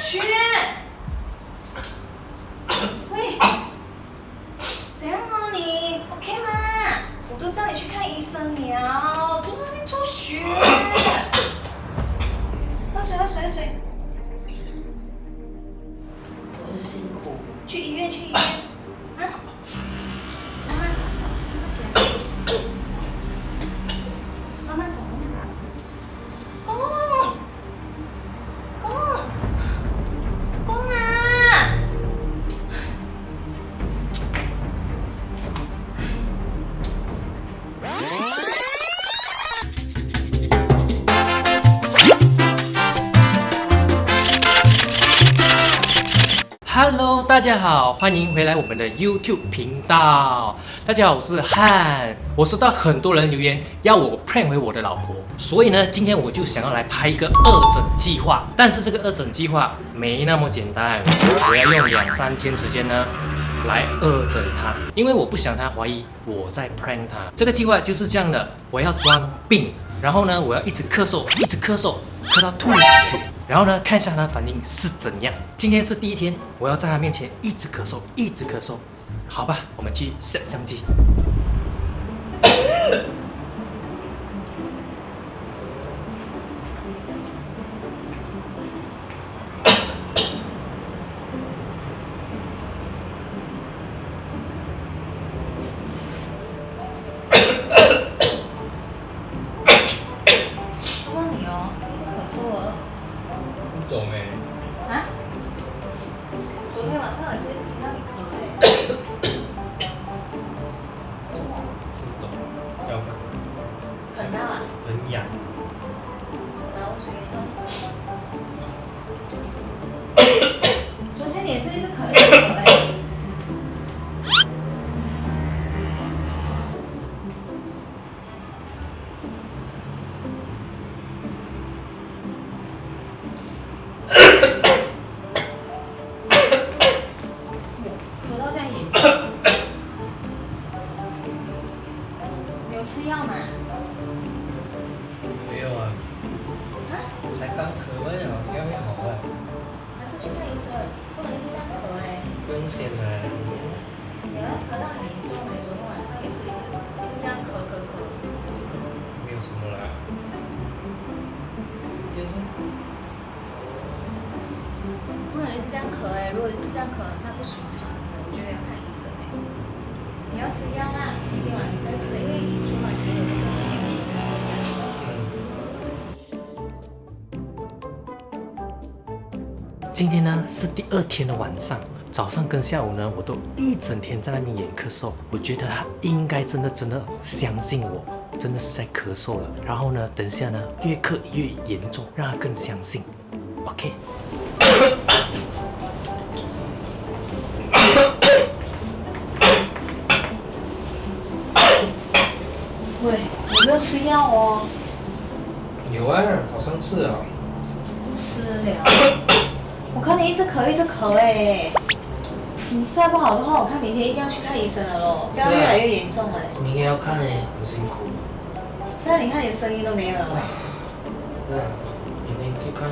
轩，喂，怎样啊你 ？OK 吗？我都叫你去看医生了，就在那边吐血。喝水，喝水，喝水。我很辛苦。去医院，去医院。啊？慢慢，慢慢起来。慢慢走，慢慢走。公，公，公啊！Hello， 大家好，欢迎回来我们的 YouTube 频道。大家好，我是汉。我收到很多人留言要我 prank 回我的老婆，所以呢，今天我就想要来拍一个二诊计划。但是这个二诊计划没那么简单，我要用2-3天时间呢来二诊她，因为我不想她怀疑我在 prank 她。这个计划就是这样的，我要装病，然后呢，我要一直咳嗽，一直咳嗽，咳到吐血。然后呢，看一下他的反应是怎样。今天是第一天，我要在他面前一直咳嗽，一直咳嗽。好吧，我们去摄像机。说到你哦，一直咳嗽了。不懂哎。啊？昨天晚上也是听到你咳哎。怎么？不懂，要咳，啃到啊？很痒。拿我水给你弄。昨天你也是一直咳，一直咳哎。咳到这样严重，你有吃药吗？没有啊，啊？才刚咳完了，药会好啊。还是去看医生，不能一直这样咳哎。不用先来。你要咳到很严重哎，昨天晚上也是一直这样咳咳咳。没有什么啦。明天说。不能一直这样咳哎，如果一直这样咳，这样不寻常的，我觉得要看医生哎。你要吃药啦，今晚再吃，因为昨晚没有那个之前有那个药。今天呢是第2天的晚上，早上跟下午呢，我都一整天在那边演咳嗽。我觉得他应该真的相信我，真的是在咳嗽了。然后呢，等一下呢越咳越严重，让他更相信。OK。喂，有没有吃药哦？有啊，早上吃啊。吃了。我看你一直咳一直咳哎，你再不好的话，我看明天一定要去看医生了咯，不要越来越严重哎。明天要看哎，很辛苦。现在你看你声音都没有了。是啊，明天去看。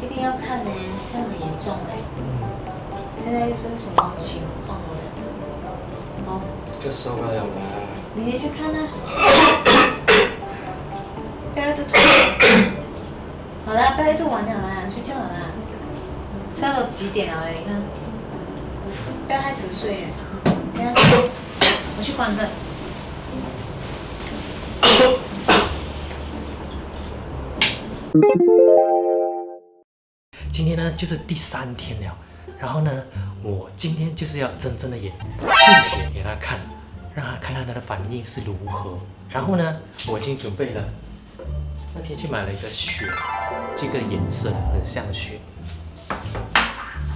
一定要看呢，现在很严重哎。现在又是什么情况哦？这样子。哦。就受不了啦。明天去看啊。不要一直拖。好啦，不要一直玩了啦，睡觉了啦。现在都几点了？你看，不要太迟睡。等下，我去关灯。今天呢就是第3天了，然后呢，我今天就是要真正的演吐血给他看，让他看看他的反应是如何。然后呢，我已经准备了，那天去买了一个血，这个颜色很像血，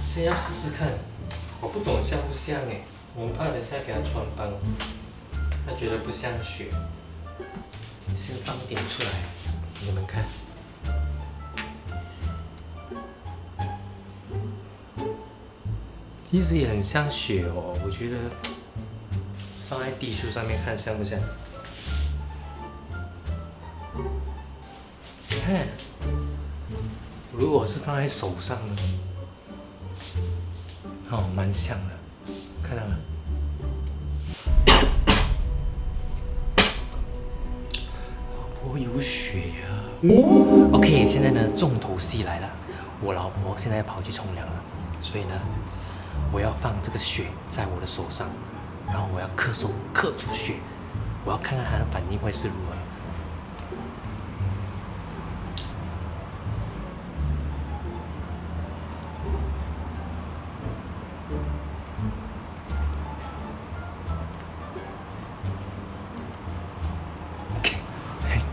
先要试试看，我不懂像不像哎，我怕等下给他穿帮，他觉得不像血，先放一点出来，你们看。其实也很像血哦，我觉得放在地书上面看像不像？你看，如果是放在手上呢？哦，蛮像的，看到吗？老婆有血啊！OK， 现在呢，重头戏来了，我老婆现在跑去冲凉了，所以呢，我要放这个血在我的手上，然后我要刻出血，我要看看她的反应会是如何。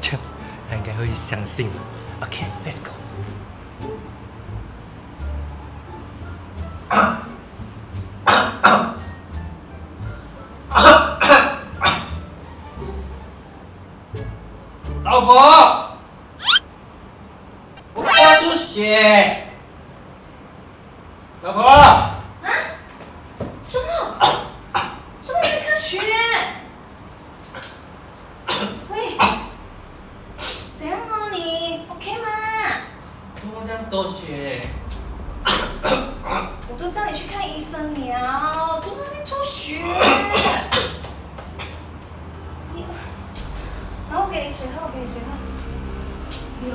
这样他应该会相信了。OK，let's go。老婆，我喝出血。老婆。啊？周末，周末你在看血？喂，怎样哦你 ？OK 吗？怎么这样多血？我都叫你去看医生了，怎么在那边吐血？你，然后我给你水喝，我给你水喝。有，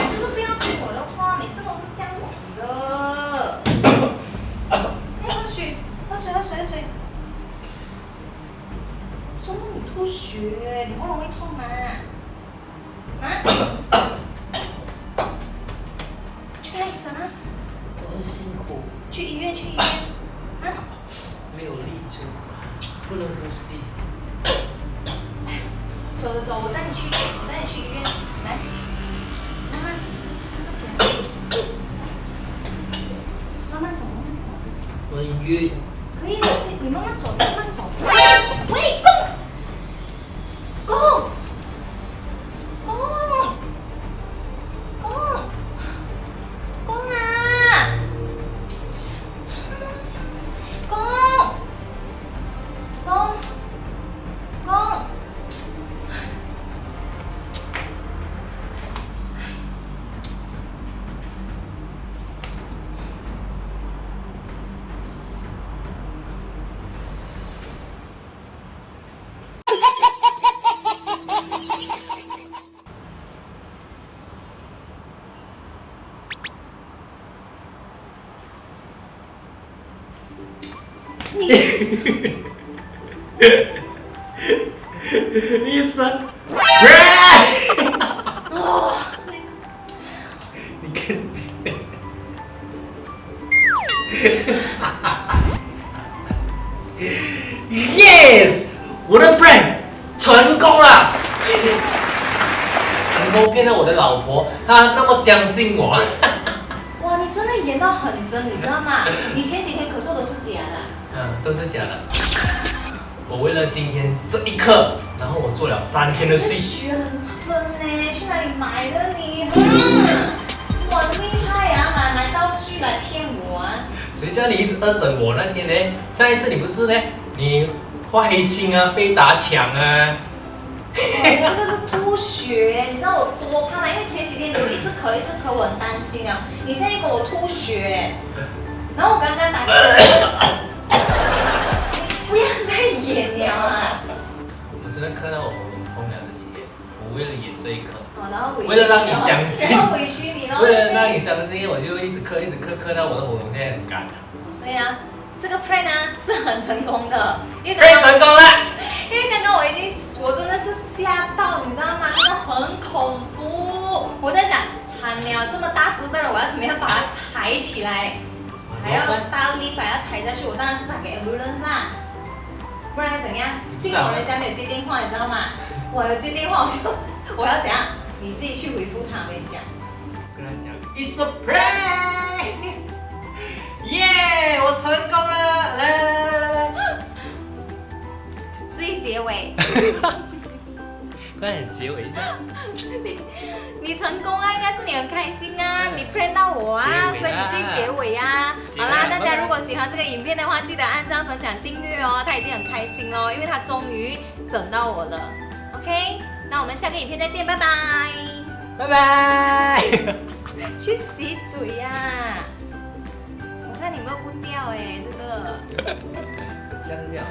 就是不要听我的话，每次都是这样子的。哎，喝水，喝水。周末你吐血，你喉咙会痛吗？啊？去看医生啊！我很辛苦，去医院。啊？没有力就不能呼吸。走，我带你去医院，来，慢慢起来，慢慢走。我很晕。可以的，你慢慢走。喂，公啊！公。医生，哦，你看，yes， 我的 plan 成功了，成功骗了我的老婆，她那么相信我。哇，你真的演到很真，你知道吗？你前几天咳嗽都是假的。都是假的。我为了今天这一刻，然后我做了3天的这戏。血很真呢，去哪里买的你？哇，厉害啊，买道具来骗我啊！谁叫你一直恶整我那天呢？上一次你不是呢？你画黑青啊，被打抢啊。我这个是吐血，你知道我多怕吗？因为前几天你一直咳，我很担心啊。你现在给我吐血，然后我刚刚打给你，不要再演了啊！我真的看到我喉咙痛了这几天，我为了演这一刻，好，然后委屈你，为了让你相信，然后委屈你咯，为了让你相信，我就一直咳，到我的喉咙现在很干了。所以啊，这个 prank 呢是很成功的，因为可以成功了。因为刚刚我真的是吓到，你知道吗？真的很恐怖。我在想，惨了，这么大只的人，我要怎么样把它抬起来？还要大力把它抬下去。我当然是打给 ambulance 啦，不然怎样？幸好人家没有接电话，你知道吗？我有接电话，我要怎样？你自己去回复他，我跟你讲。跟他讲 ，It's a prank， 耶，我成功了！来，自己结尾。快点结尾一下。你成功啊，应该是你很开心啊，你 prank 到我啊，所以你自己结尾啊。好啦，大家如果喜欢这个影片的话，记得按赞、分享、订阅哦。他已经很开心咯，因为他终于整到我了。OK， 那我们下个影片再见，拜拜。拜拜。去洗嘴呀！我看你们不掉哎，这个。香料。